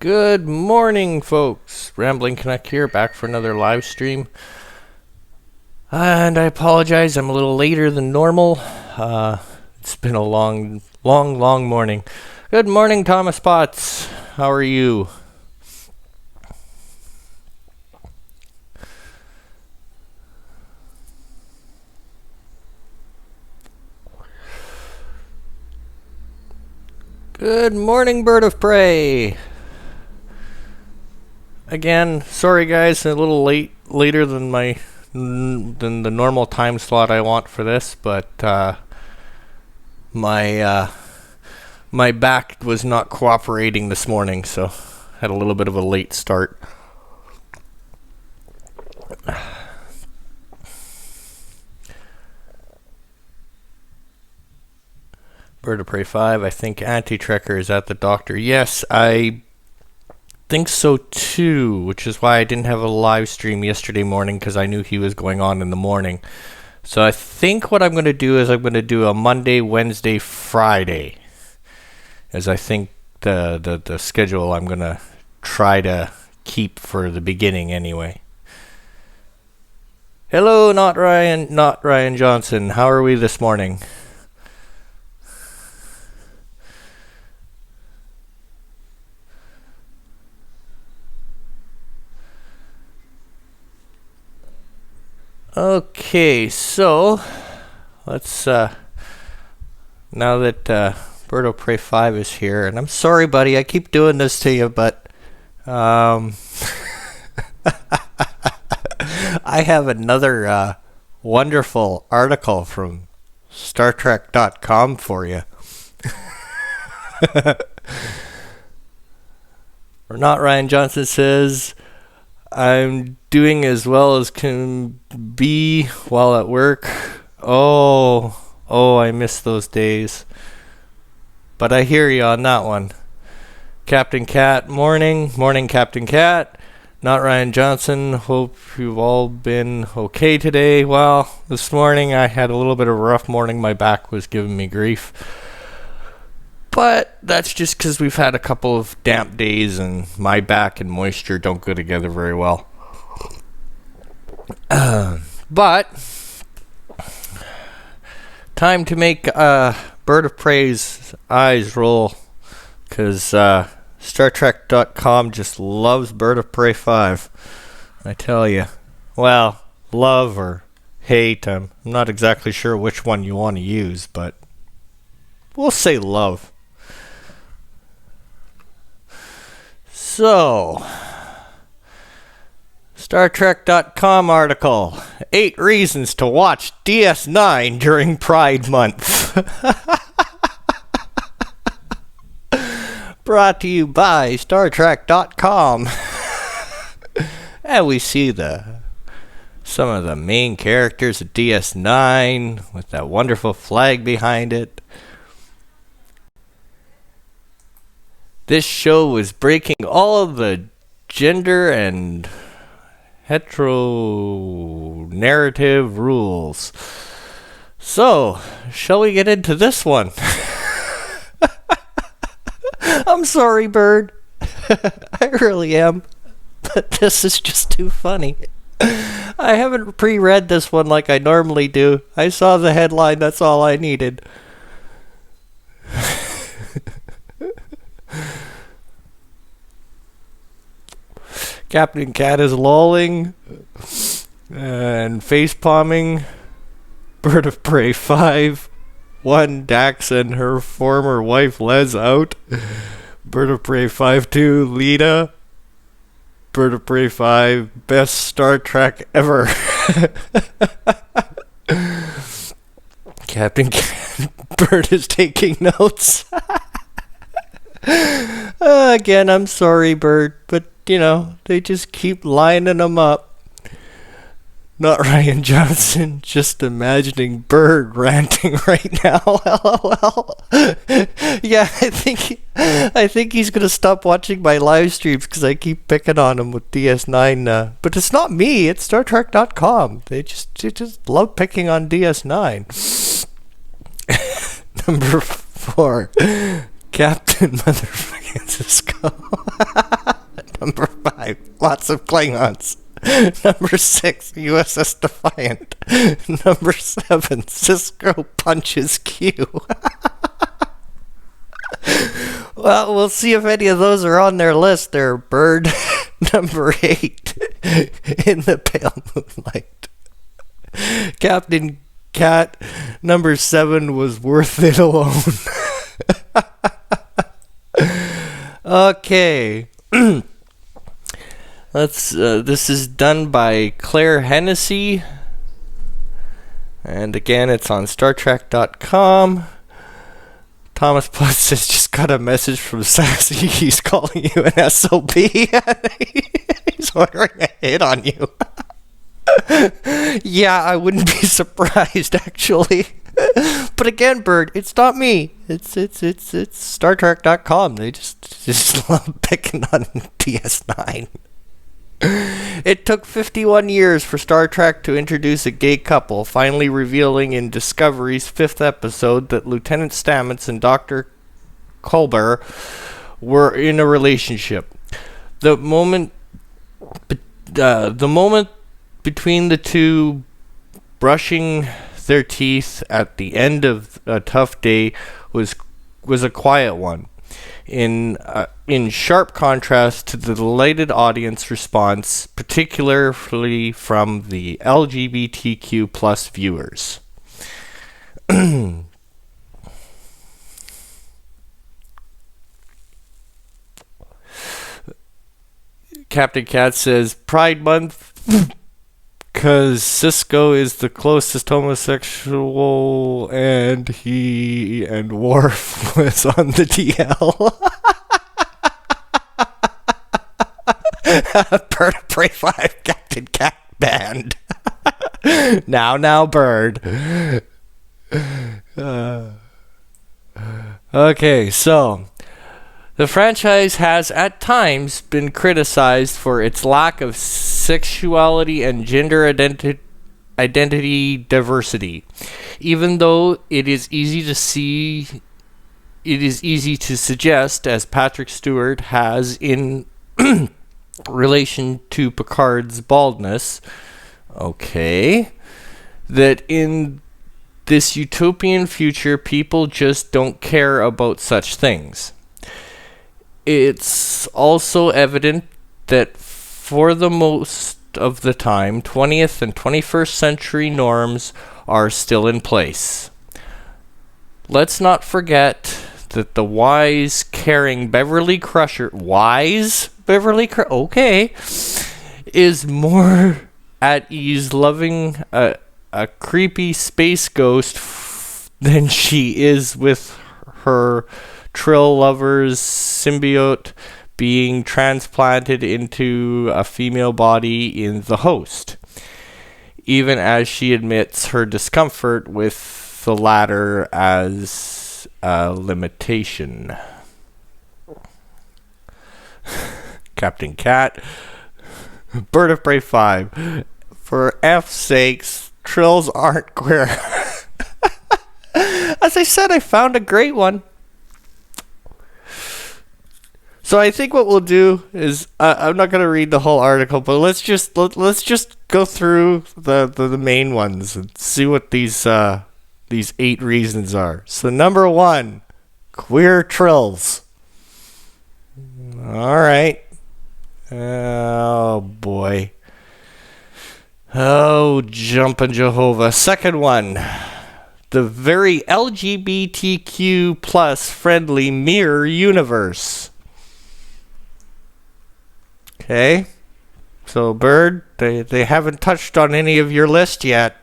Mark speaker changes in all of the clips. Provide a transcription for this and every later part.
Speaker 1: Good morning, folks. Rambling Connect here, back for another live stream. And I apologize, I'm a little later than normal. It's been a long morning. Good morning, Thomas Potts. How are you? Good morning, Bird of Prey. Again, sorry guys, a little later than the normal time slot I want for this, but my back was not cooperating this morning, so had a little bit of a late start. Bird of Prey 5, I think Anti-Trekker is at the doctor. Yes, I think so too, which is why I didn't have a live stream yesterday morning, because I knew he was going on in the morning. So I think what I'm going to do is I'm going to do a Monday, Wednesday, Friday, as I think the schedule I'm going to try to keep for the beginning anyway. Hello, not Ryan Johnson. How are we this morning? Okay, so let's now that Bird of Prey 5 is here, and I'm sorry, buddy, I keep doing this to you, but I have another wonderful article from StarTrek.com for you. Or not, Ryan Johnson says, I'm doing as well as can be while at work. Oh, I miss those days. But I hear you on that one. Captain Cat, morning, Captain Cat. Not Ryan Johnson, hope you've all been okay today. Well, this morning I had a little bit of a rough morning. My back was giving me grief. But that's just because we've had a couple of damp days and my back and moisture don't go together very well. But time to make Bird of Prey's eyes roll, because StarTrek.com just loves Bird of Prey 5. I tell you. Well, love or hate, I'm not exactly sure which one you want to use, but we'll say love. So, StarTrek.com article, 8 reasons to watch DS9 during Pride Month. Brought to you by StarTrek.com. And we see some of the main characters of DS9 with that wonderful flag behind it. This show was breaking all of the gender and hetero-narrative rules. So, shall we get into this one? I'm sorry, Bird. I really am. But this is just too funny. I haven't pre-read this one like I normally do. I saw the headline, that's all I needed. Captain Cat is lolling and face-palming. Bird of Prey 5. 1. Dax and her former wife Les out. Bird of Prey 5-2. Lita. Bird of Prey 5. Best Star Trek ever. Captain Cat. Bird is taking notes. Again, I'm sorry, Bird, but they just keep lining them up. Not Ryan Johnson, just imagining Bird ranting right now. LOL. Yeah, I think he's gonna stop watching my live streams because I keep picking on him with DS9. But it's not me; it's StarTrek.com. They just love picking on DS9. Number 4, Captain Motherfucking Cisco. 5, lots of Klingons. Number 6, USS Defiant. Number 7, Cisco punches Q. Well, we'll see if any of those are on their list there, Bird. Number 8, In the Pale Moonlight. Captain Cat, number 7 was Worth It Alone. Okay. This is done by Claire Hennessy. And again, it's on StarTrek.com. Thomas Plus says, just got a message from Sassy. He's calling you an SOB. He's ordering a hit on you. Yeah, I wouldn't be surprised, actually. But again, Bird, it's not me. It's StarTrek.com. They just love picking on DS9. It took 51 years for Star Trek to introduce a gay couple, finally revealing in Discovery's 5th episode that Lieutenant Stamets and Dr. Culber were in a relationship. The moment between the two brushing their teeth at the end of a tough day was a quiet one. In sharp contrast to the delighted audience response, particularly from the LGBTQ plus viewers. Captain Cat says, Pride Month, because Cisco is the closest homosexual, and he and Worf was on the DL. Bird of Prey 5, Captain Cat band. Now, Bird. Okay, so the franchise has at times been criticized for its lack of sexuality and gender identity diversity. Even though it is easy to suggest, as Patrick Stewart has in relation to Picard's baldness, that in this utopian future, people just don't care about such things. It's also evident that for the most of the time, 20th and 21st century norms are still in place. Let's not forget that the wise, caring Beverly Crusher... Wise Beverly Crusher? Is more at ease loving a creepy space ghost than she is with her Trill lover's symbiote being transplanted into a female body in the host, even as she admits her discomfort with the latter as a limitation. Captain Cat, Bird of Prey 5, for F's sakes, Trills aren't queer. As I said, I found a great one. So I think what we'll do is I'm not going to read the whole article, but let's just go through the main ones and see what these 8 reasons are. So number 1, queer Trills. All right. Oh boy. Oh, jumpin' Jehovah. Second one, the very LGBTQ plus friendly mirror universe. Okay, so Bird, they haven't touched on any of your list yet.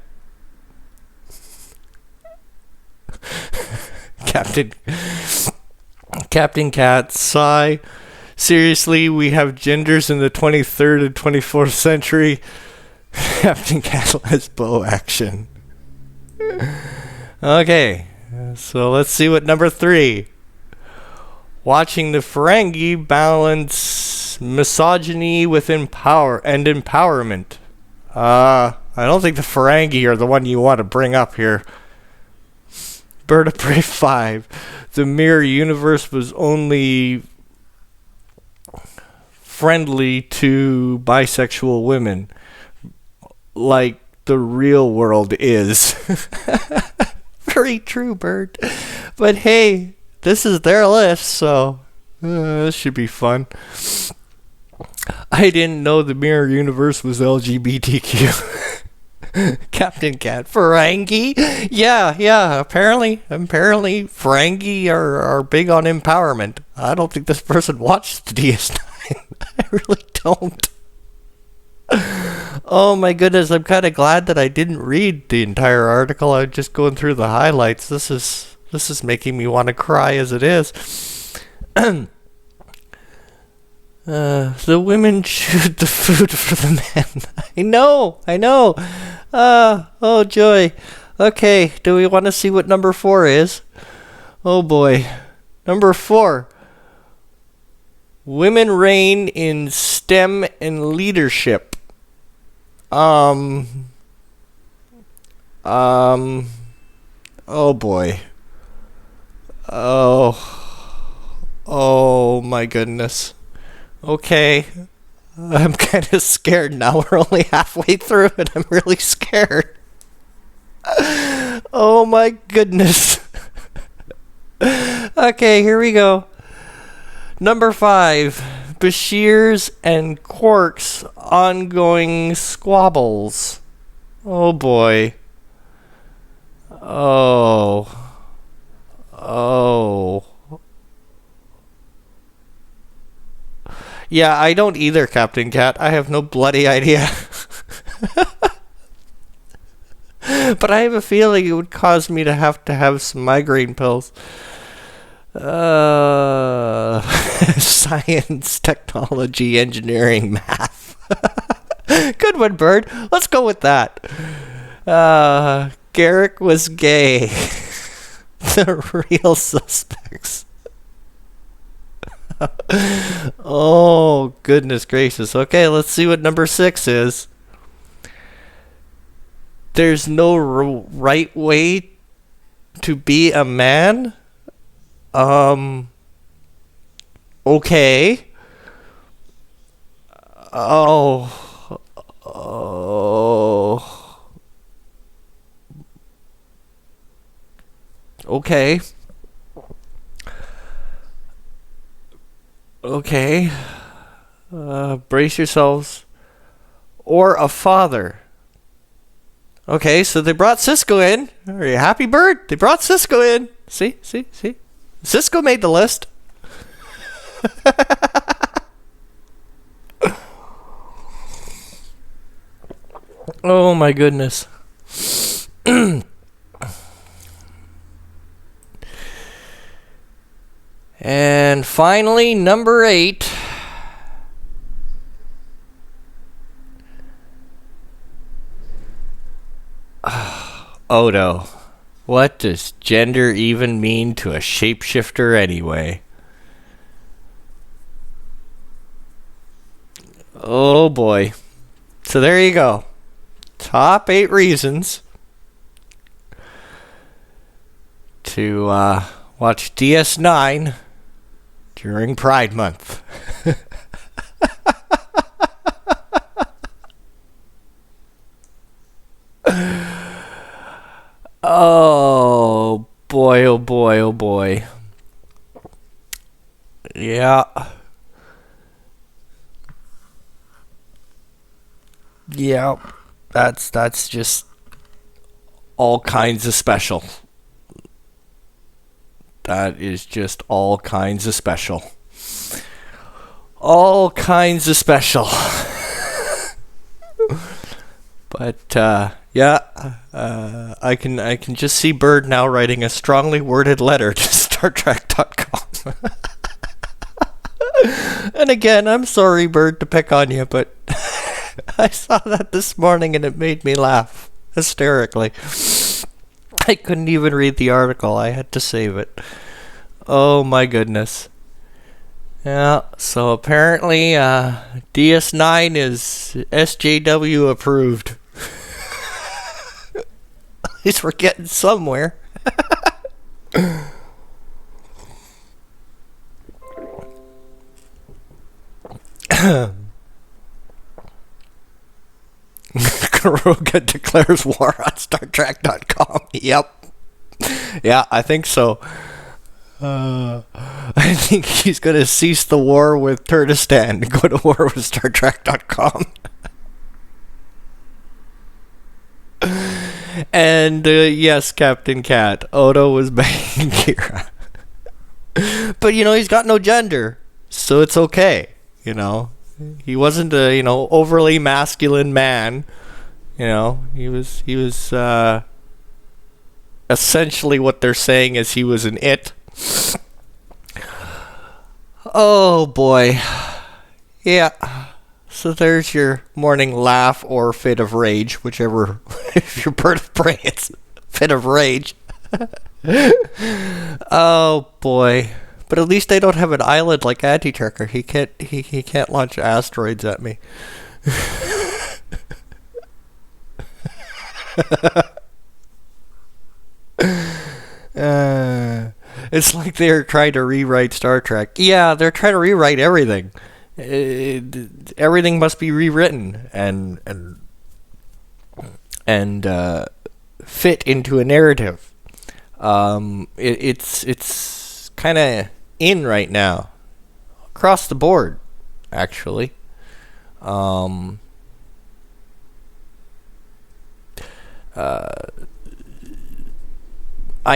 Speaker 1: Captain Cat, sigh. Seriously, we have genders in the 23rd and 24th century. Captain Cat lesbo action. Okay, so let's see what number 3. Watching the Ferengi balance misogyny with empowerment. I don't think the Ferengi are the one you want to bring up here. Bird of Prey 5. The mirror universe was only friendly to bisexual women, like the real world is. Very true, Bird. But hey, this is their list, so this should be fun. I didn't know the mirror universe was LGBTQ. Captain Cat. Ferengi? Yeah. Apparently Ferengi are big on empowerment. I don't think this person watched the DS9. I really don't. Oh my goodness, I'm kind of glad that I didn't read the entire article. I'm just going through the highlights. This is making me want to cry as it is. The women shoot the food for the men. I know. Oh joy. Okay, do we want to see what number 4 is? Oh boy. Number 4. Women reign in STEM and leadership. Oh boy. Oh my goodness. Okay. I'm kind of scared now. We're only halfway through and I'm really scared. Oh my goodness. Okay, here we go. Number 5. Bashir's and Quark's ongoing squabbles. Oh boy. Oh. Yeah, I don't either, Captain Cat. I have no bloody idea. But I have a feeling it would cause me to have some migraine pills. Science, technology, engineering, math. Good one, Bird. Let's go with that. Garrick was gay. The real suspects. Oh, goodness gracious. Okay, let's see what number 6 is. There's no right way to be a man? Okay. Oh. Okay. Brace yourselves. Or a father. Okay, so they brought Cisco in. Are you happy, Bird? They brought Cisco in. See? Cisco made the list. Oh my goodness. And finally, number 8. Odo. What does gender even mean to a shapeshifter anyway? Oh boy. So there you go. Top 8 reasons to watch DS9 during Pride Month. Oh boy. Yeah. That's just all kinds of special. That is just all kinds of special. All kinds of special. But I can just see Bird now writing a strongly worded letter to StarTrek.com. And again, I'm sorry, Bird, to pick on you, but I saw that this morning and it made me laugh hysterically. I couldn't even read the article. I had to save it. Oh my goodness. Yeah, so apparently DS9 is SJW approved. At least we're getting somewhere. Garuga declares war on StarTrek.com. Yep. Yeah, I think so. I think he's going to cease the war with Turkestan and go to war with StarTrek.com. And yes, Captain Cat, Odo was banging Kira. But, he's got no gender, so it's okay, He wasn't a, overly masculine man. He was essentially what they're saying is he was an it. Oh boy. Yeah. So there's your morning laugh or fit of rage, whichever. If you're bird of prey, it's fit of rage. Oh boy. But at least I don't have an island like Anti-Turker. He can't launch asteroids at me. It's like they're trying to rewrite Star Trek. Yeah, they're trying to rewrite everything. Everything must be rewritten and fit into a narrative. It's kind of in right now, across the board, actually. I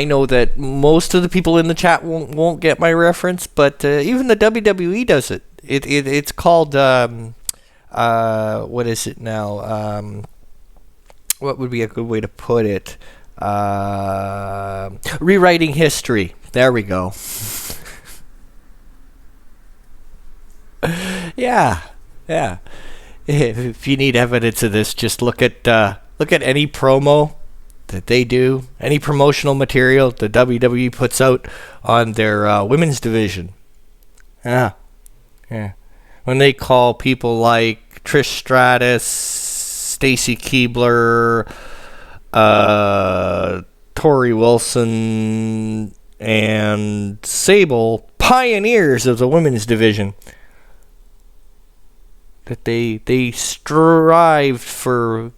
Speaker 1: know that most of the people in the chat won't get my reference, but even the WWE does it. It's called what is it now? What would be a good way to put it? Rewriting history. There we go. Yeah. If you need evidence of this, just look at any promo that they do, any promotional material the WWE puts out on their women's division. Yeah. When they call people like Trish Stratus, Stacy Keibler, Tori Wilson, and Sable pioneers of the women's division, that they strived for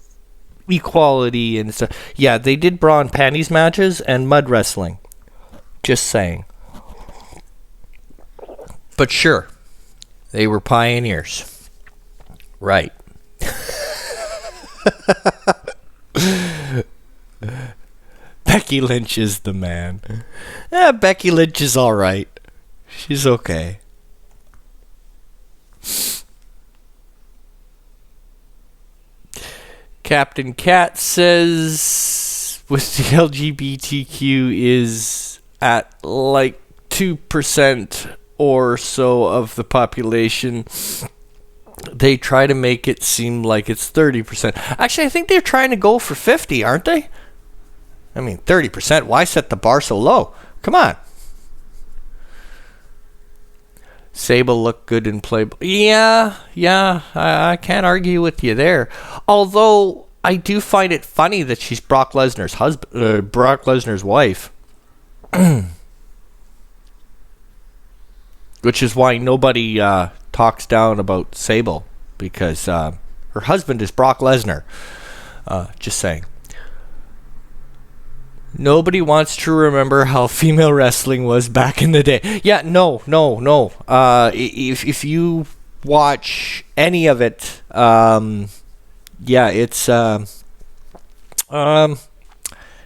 Speaker 1: equality and stuff. Yeah, they did bra and panties matches and mud wrestling. Just saying. But sure, they were pioneers. Right. Becky Lynch is the man. Becky Lynch is alright. She's okay. Captain Cat says with the LGBTQ is at like 2% or so of the population. They try to make it seem like it's 30%. Actually, I think they're trying to go for 50, aren't they? I mean, 30%. Why set the bar so low? Come on. Sable looked good in Playboy. Yeah, I can't argue with you there. Although I do find it funny that she's Brock Lesnar's husband, Brock Lesnar's wife, which is why nobody talks down about Sable, because her husband is Brock Lesnar. Just saying. Nobody wants to remember how female wrestling was back in the day. Yeah, no. If you watch any of it,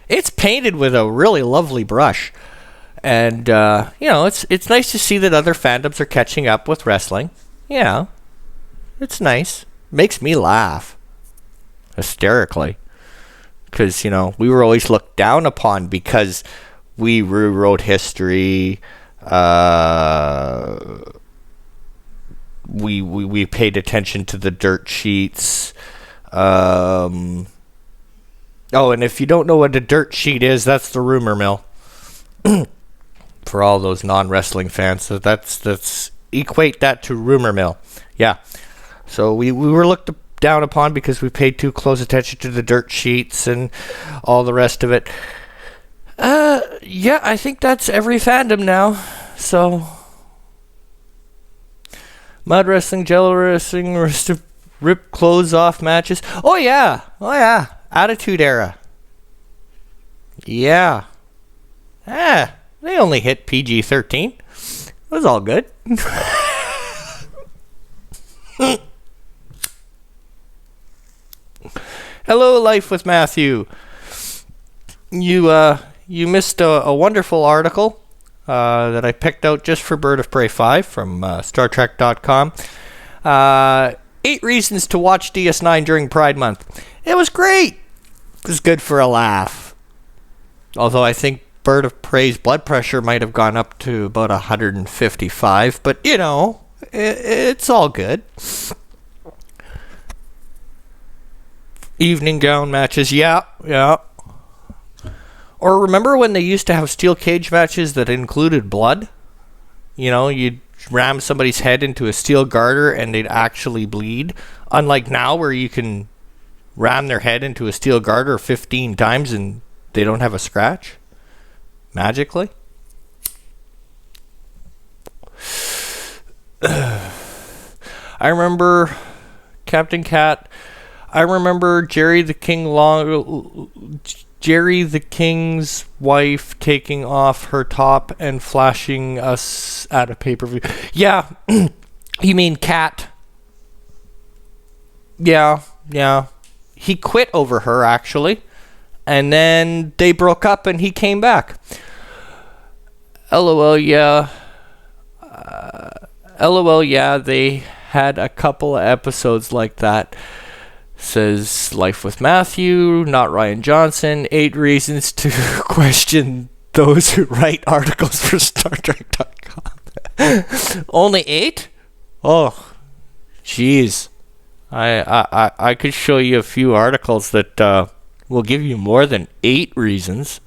Speaker 1: it's painted with a really lovely brush, and it's nice to see that other fandoms are catching up with wrestling. Yeah, it's nice. Makes me laugh hysterically. Because, we were always looked down upon because we rewrote history. We paid attention to the dirt sheets. And if you don't know what a dirt sheet is, that's the rumor mill. For all those non-wrestling fans, so that's equate that to rumor mill. Yeah. So we were looked down upon because we paid too close attention to the dirt sheets and all the rest of it. I think that's every fandom now. So Mud wrestling, jello wrestling, rip clothes off matches. Oh yeah. Attitude Era. Yeah. They only hit PG-13. It was all good. Hello, Life with Matthew. You missed a wonderful article that I picked out just for Bird of Prey 5 from StarTrek.com. 8 reasons to watch DS9 during Pride Month. It was great. It was good for a laugh. Although I think Bird of Prey's blood pressure might have gone up to about 155, but it's all good. Evening gown matches, yeah. Or remember when they used to have steel cage matches that included blood? You'd ram somebody's head into a steel garter and they'd actually bleed. Unlike now where you can ram their head into a steel garter 15 times and they don't have a scratch. Magically. I remember Captain Cat. I remember Jerry the King's wife taking off her top and flashing us at a pay-per-view. Yeah, you mean Cat? Yeah. He quit over her, actually. And then they broke up and he came back. LOL, yeah. LOL, yeah, they had a couple of episodes like that. Says Life with Matthew, not Ryan Johnson. 8 reasons to question those who write articles for StarTrek.com. Only 8? Oh, jeez. I could show you a few articles that will give you more than 8 reasons.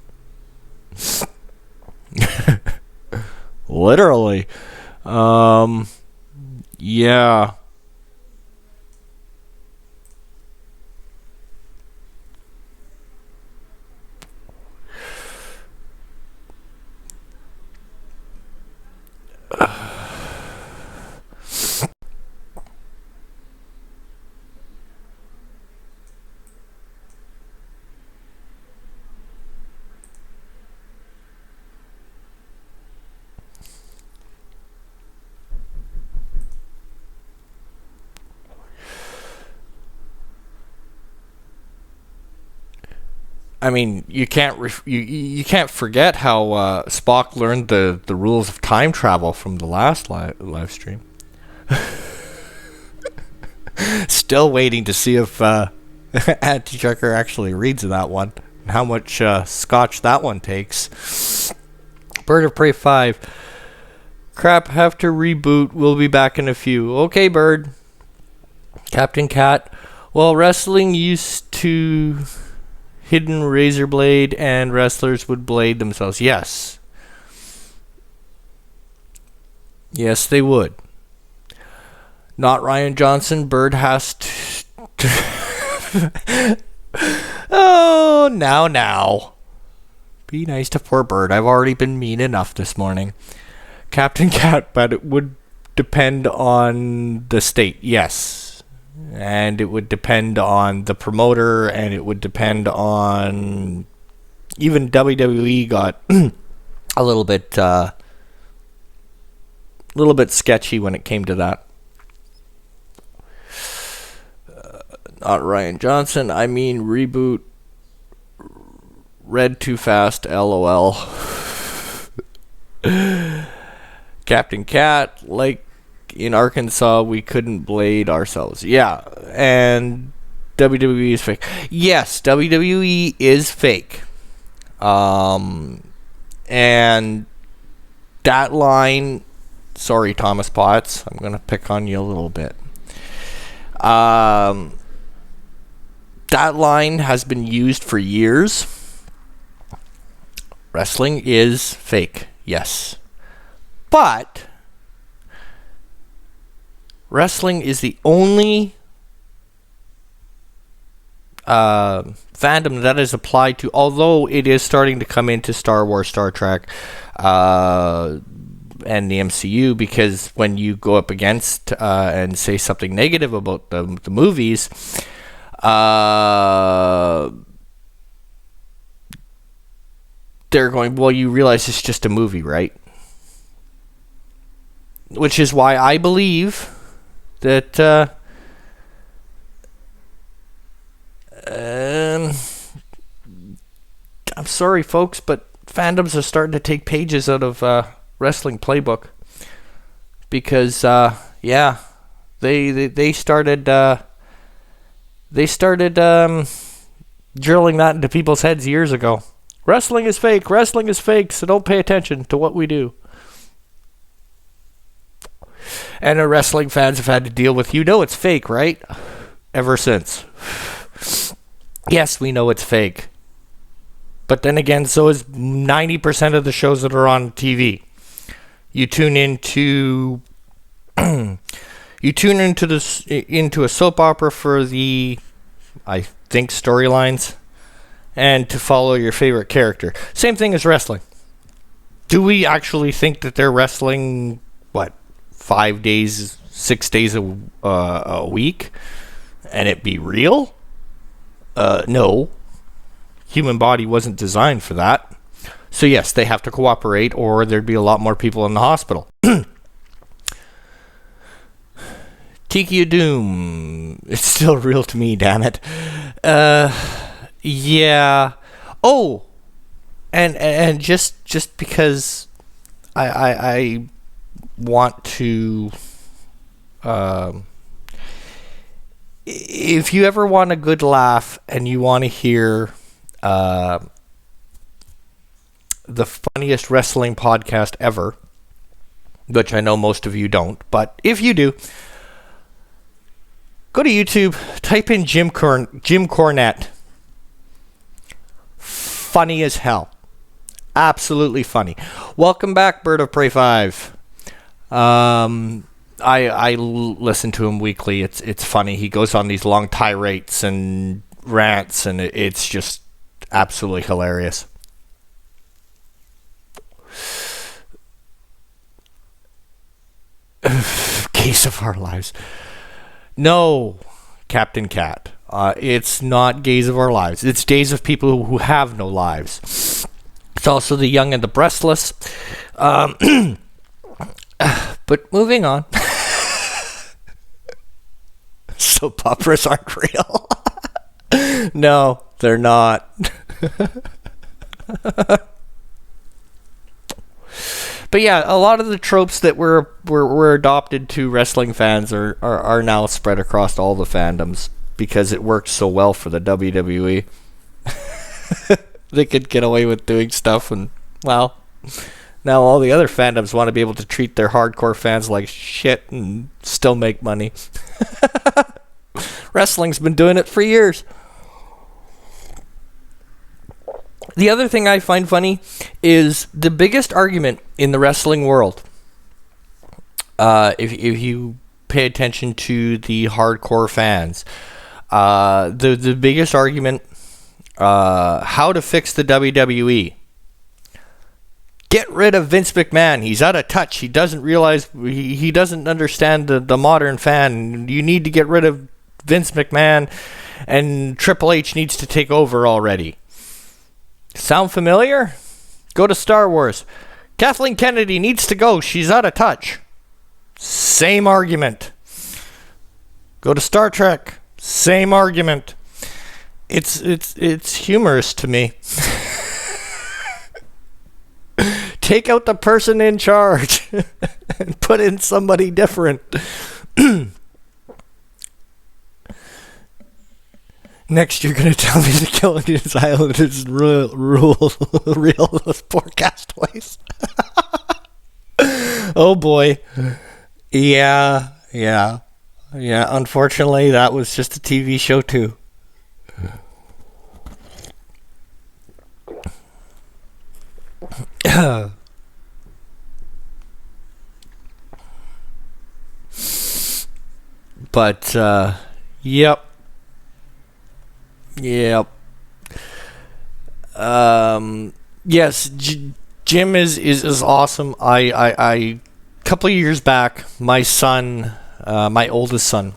Speaker 1: Literally. Yeah. I mean, you can't you can't forget how Spock learned the rules of time travel from the last live stream. Still waiting to see if Anti-Checker actually reads that one and how much scotch that one takes. Bird of Prey 5. Crap, have to reboot. We'll be back in a few. Okay, Bird. Captain Cat. Well, wrestling used to hidden razor blade and wrestlers would blade themselves. Yes, they would. Not Ryan Johnson. Bird has to oh, now be nice to poor Bird. I've already been mean enough this morning. Captain Cat, but it would depend on the state. Yes. And it would depend on the promoter, and it would depend on even WWE got a little bit sketchy when it came to that. Not Ryan Johnson. I mean reboot. Read too fast. LOL. Captain Cat, like. In Arkansas, we couldn't blade ourselves. Yeah, and WWE is fake. Yes, WWE is fake. And that line... Sorry, Thomas Potts. I'm going to pick on you a little bit. That line has been used for years. Wrestling is fake. Yes. But... wrestling is the only fandom that is applied to, although it is starting to come into Star Wars, Star Trek, and the MCU, because when you go up against and say something negative about the movies, they're going, well, you realize it's just a movie, right? Which is why I believe that I'm sorry, folks, but fandoms are starting to take pages out of wrestling playbook, because they started drilling that into people's heads years ago. Wrestling is fake, so don't pay attention to what we do. And our wrestling fans have had to deal with, it's fake, right? Ever since. Yes, we know it's fake. But then again, so is 90% of the shows that are on TV. You tune into into a soap opera for the, I think, storylines, and to follow your favorite character. Same thing as wrestling. Do we actually think that they're wrestling 5 days, 6 days a week, and it be real? No. Human body wasn't designed for that. So yes, they have to cooperate, or there'd be a lot more people in the hospital. Tiki Doom. It's still real to me, damn it. Yeah. Oh, and just because I want to, if you ever want a good laugh and you want to hear the funniest wrestling podcast ever, which I know most of you don't, but if you do, go to YouTube, type in Jim Cornette. Funny as hell. Absolutely funny. Welcome back, Bird of Prey 5. I listen to him weekly. It's funny. He goes on these long tirades and rants, and it's just absolutely hilarious. Case of Our Lives. No, Captain Cat. It's not Gays of Our Lives. It's Days of People who have no lives. It's also The Young and the Breastless. But moving on. Soap operas aren't real. No, they're not. But yeah, a lot of the tropes that were adopted to wrestling fans are now spread across all the fandoms, because it worked so well for the WWE. They could get away with doing stuff, and well, now all the other fandoms want to be able to treat their hardcore fans like shit and still make money. Wrestling's been doing it for years. The other thing I find funny is the biggest argument in the wrestling world, if you pay attention to the hardcore fans, the biggest argument, how to fix the WWE. Get rid of Vince McMahon. He's out of touch. He doesn't realize, he doesn't understand the modern fan. You need to get rid of Vince McMahon, and Triple H needs to take over already. Sound familiar? Go to Star Wars. Kathleen Kennedy needs to go. She's out of touch. Same argument. Go to Star Trek. Same argument. It's humorous to me. Take out the person in charge and put in somebody different. Next, you're going to tell me the Gilligan's Island is real those poor castaways. Oh boy. Yeah. Unfortunately, that was just a TV show too. But, yep. Yes, Jim is awesome. I a couple of years back, my son, my oldest son,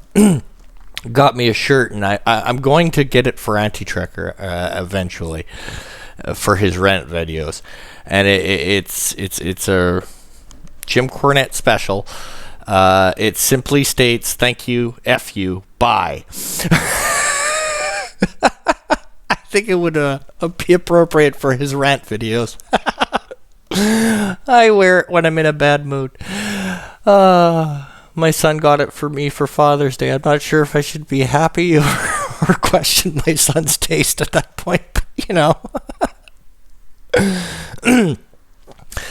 Speaker 1: got me a shirt, and I'm going to get it for Anti-Trekker eventually for his rent videos, and it's a Jim Cornette special. It simply states, "Thank you, F you, bye." I think it would be appropriate for his rant videos. I wear it when I'm in a bad mood. My son got it for me for Father's Day. I'm not sure if I should be happy or question my son's taste at that point, but, you know.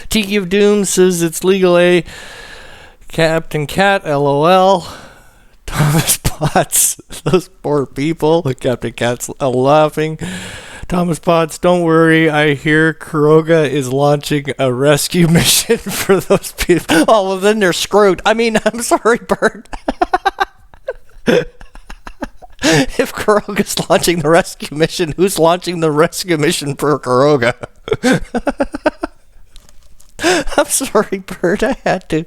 Speaker 1: Tiki of Doom says it's legal A. Captain Cat, LOL. Thomas Potts, those poor people. Captain Cat's laughing. Thomas Potts, don't worry. I hear Kuroga is launching a rescue mission for those people. Oh, well, then they're screwed. I mean, I'm sorry, Bert. If Kuroga's launching the rescue mission, who's launching the rescue mission for Kuroga? I'm sorry, Bert. I had to.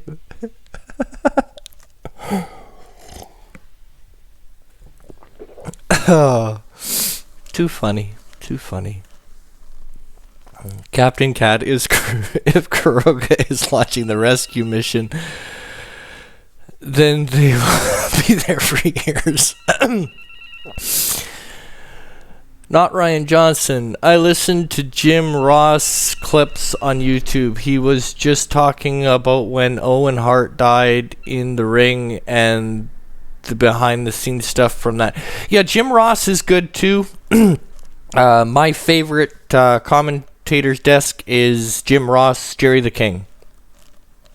Speaker 1: Oh, too funny. Too funny. Captain Cat is if Kuroga is launching the rescue mission, then they will be there for years. Not Ryan Johnson. I listened to Jim Ross clips on YouTube. He was just talking about when Owen Hart died in the ring and the behind the scenes stuff from that. Yeah, Jim Ross is good too. My favorite commentator's desk is Jim Ross, Jerry the King.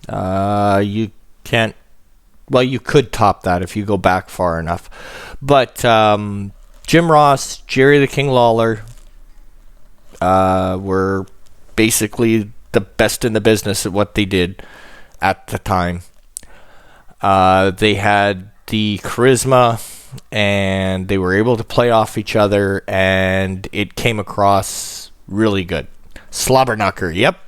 Speaker 1: You can't... Well, you could top that if you go back far enough. But Jim Ross, Jerry the King Lawler were basically the best in the business at what they did at the time. They had the charisma, and they were able to play off each other, and it came across really good. Slobberknocker, yep.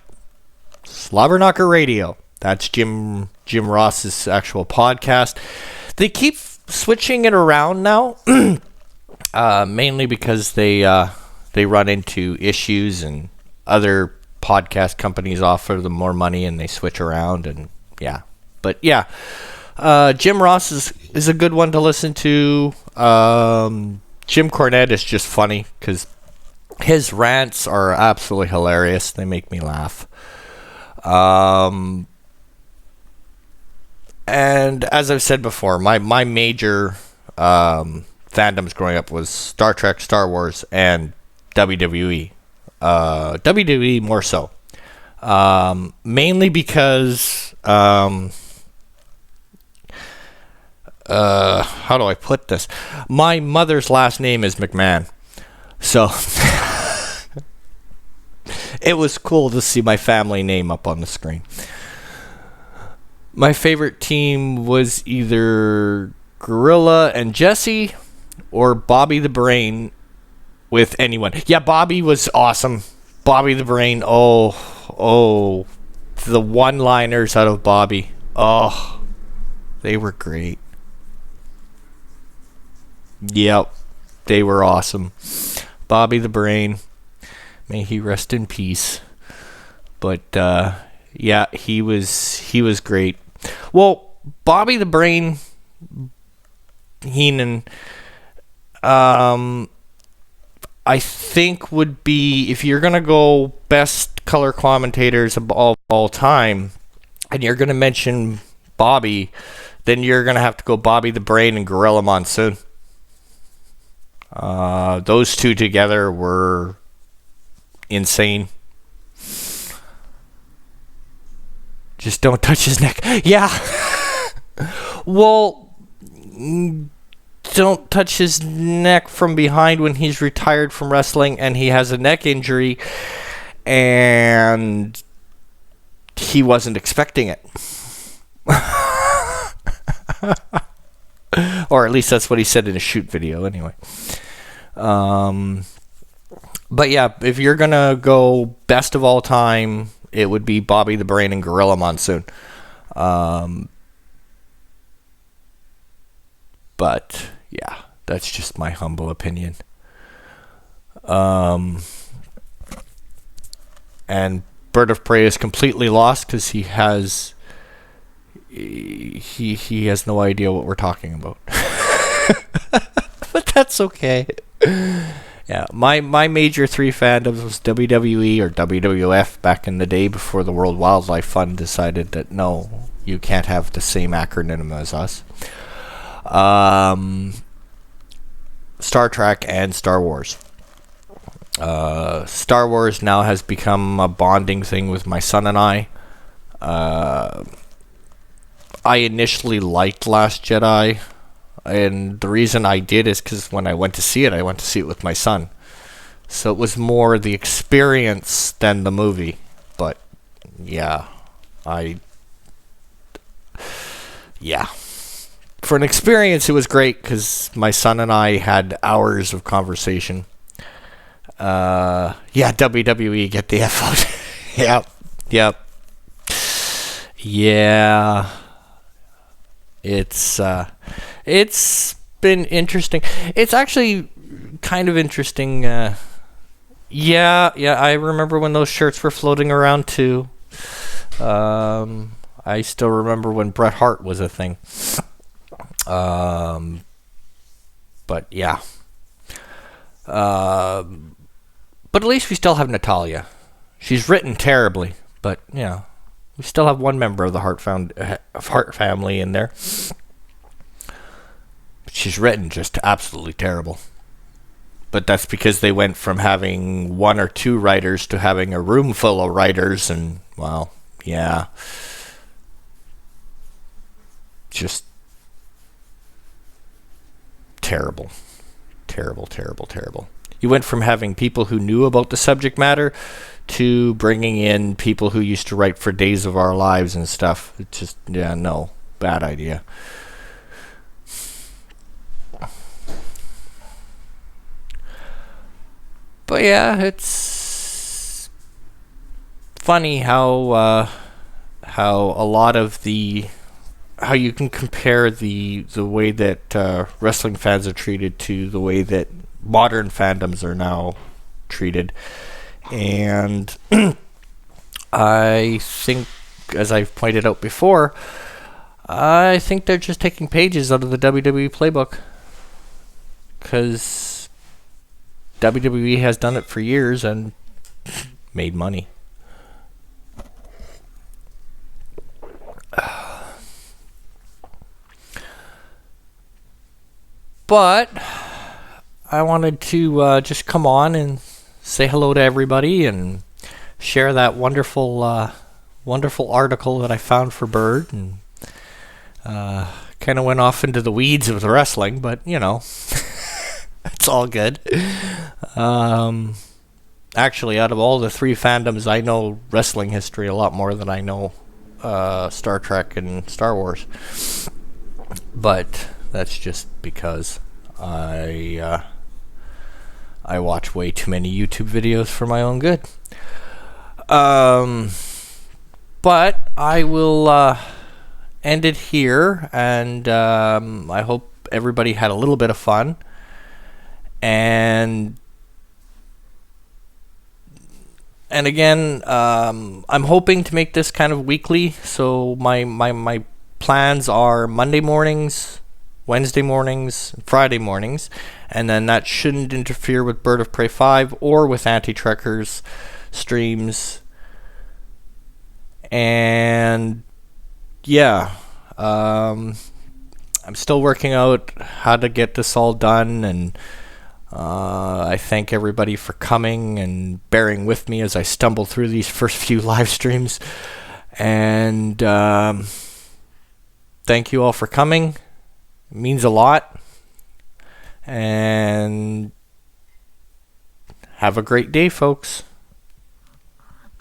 Speaker 1: Slobberknocker Radio. That's Jim Ross's actual podcast. They keep switching it around now, mainly because they run into issues, and other podcast companies offer them more money, and they switch around, and yeah. But yeah. Jim Ross is a good one to listen to. Jim Cornette is just funny because his rants are absolutely hilarious. They make me laugh. And as I've said before, my major fandoms growing up was Star Trek, Star Wars, and WWE. WWE more so. Mainly because... how do I put this? My mother's last name is McMahon. So it was cool to see my family name up on the screen. My favorite team was either Gorilla and Jesse or Bobby the Brain with anyone. Yeah, Bobby was awesome. Bobby the Brain. Oh, the one-liners out of Bobby. Oh, they were great. Yep, they were awesome. Bobby the Brain, may he rest in peace. But yeah, he was great. Well, Bobby the Brain Heenan, I think would be, if you're gonna go best color commentators of all time, and you're gonna mention Bobby, then you're gonna have to go Bobby the Brain and Gorilla Monsoon. Those two together were insane. Just don't touch his neck. Yeah. Well, don't touch his neck from behind when he's retired from wrestling and he has a neck injury and he wasn't expecting it. Or at least that's what he said in a shoot video anyway. But yeah, if you're gonna go best of all time, it would be Bobby the Brain and Gorilla Monsoon. But yeah, that's just my humble opinion. And Bird of Prey is completely lost because he has no idea what we're talking about. But that's okay. Yeah, my major three fandoms was WWE or WWF back in the day before the World Wildlife Fund decided that no, you can't have the same acronym as us. Star Trek and Star Wars. Star Wars now has become a bonding thing with my son and I. I initially liked Last Jedi, and the reason I did is because when I went to see it with my son. So it was more the experience than the movie. But yeah, for an experience, it was great because my son and I had hours of conversation. WWE, get the F out. Yep. Yeah. It's been interesting. It's actually kind of interesting. Yeah, I remember when those shirts were floating around too. I still remember when Bret Hart was a thing. But yeah. But at least we still have Natalia. She's written terribly, but yeah, we still have one member of the Hart family in there. She's written just absolutely terrible. But that's because they went from having one or two writers to having a room full of writers, and well, yeah, just terrible. You went from having people who knew about the subject matter to bringing in people who used to write for Days of Our Lives and stuff. It's just, yeah, no, bad idea. But yeah, it's funny how a lot of how you can compare the way that wrestling fans are treated to the way that modern fandoms are now treated. And I think, as I've pointed out before, I think they're just taking pages out of the WWE playbook, because WWE has done it for years and made money. But I wanted to just come on and say hello to everybody and share that wonderful article that I found for Bird, and kind of went off into the weeds of the wrestling, but you know, it's all good. Actually, out of all the three fandoms, I know wrestling history a lot more than I know Star Trek and Star Wars. But that's just because I watch way too many YouTube videos for my own good. But I will end it here, and I hope everybody had a little bit of fun. And again, I'm hoping to make this kind of weekly. So my plans are Monday mornings, Wednesday mornings, Friday mornings, and then that shouldn't interfere with Bird of Prey 5 or with Anti-Trekkers streams. And yeah, I'm still working out how to get this all done, and I thank everybody for coming and bearing with me as I stumble through these first few live streams. And thank you all for coming. It means a lot. And have a great day, folks.